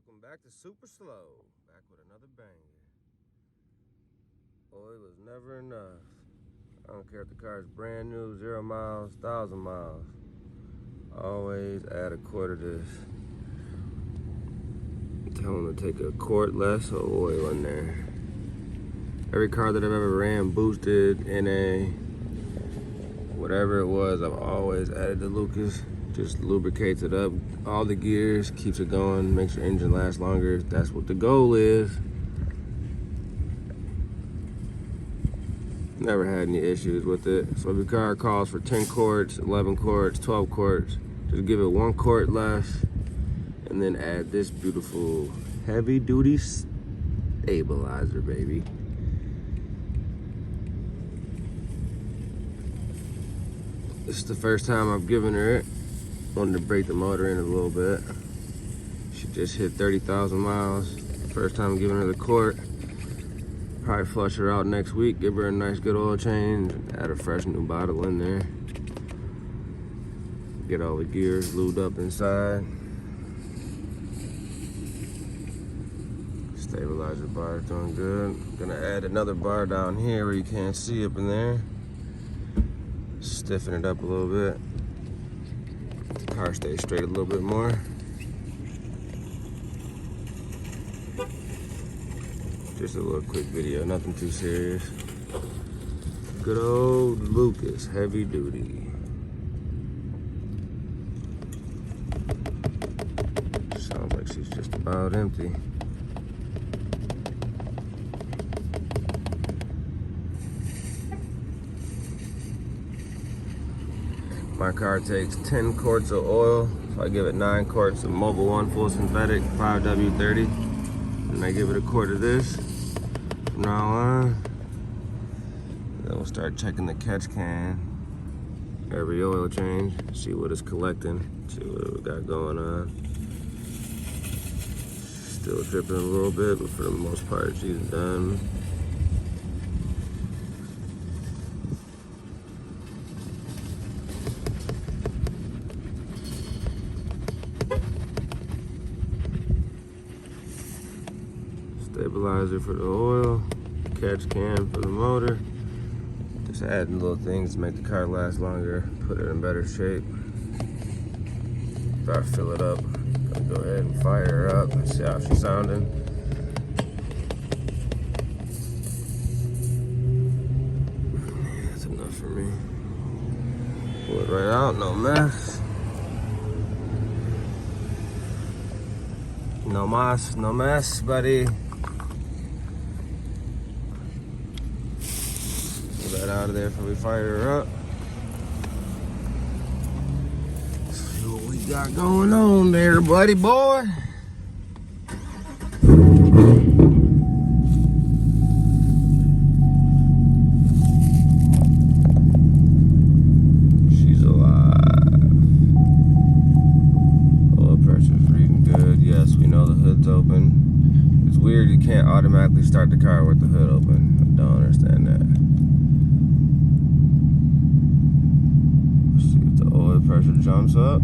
Welcome back to Super Slow. Back with another banger. Oil was never enough. I don't care if the car is brand new, 0 miles, 1,000 miles. Always add a quart of this. Tell them to take a quart less of oil in there. Every car that I've ever ran, boosted, NA, whatever it was, I've always added the Lucas. Just lubricates it up, all the gears, keeps it going, makes your engine last longer. That's what the goal is. Never had any issues with it. So if your car calls for 10 quarts, 11 quarts, 12 quarts, just give it 1 quart less, and then add this beautiful heavy duty stabilizer, baby. This is the first time I've given her it. Wanted to break the motor in a little bit. She just hit 30,000 miles. First time giving her the quart. Probably flush her out next week, give her a nice good oil change, add a fresh new bottle in there. Get all the gears lubed up inside. Stabilizer bar is doing good. Gonna add another bar down here where you can't see up in there. Stiffen it up a little bit. Car stays straight a little bit more. Just a little quick video, nothing too serious. Good old Lucas, heavy duty. Sounds like she's just about empty. My car takes 10 quarts of oil, so I give it 9 quarts of Mobil 1 full synthetic 5W30, and I give it a quart of this from now on. Then we'll start checking the catch can every oil change, see what it's collecting, see what we got going on. Still dripping a little bit, but for the most part she's done. Stabilizer for the oil, catch can for the motor. Just adding little things to make the car last longer, put it in better shape. Start to fill it up. I'll go ahead and fire her up and see how she's sounding. That's enough for me. Pull it right out, no mess. No mess, buddy. That out of there before we fire her up. See what we got going on there, buddy boy. She's alive. Oil pressure's reading good. Yes, we know the hood's open. It's weird you can't automatically start the car with the hood open. I don't understand that. Pressure jumps up.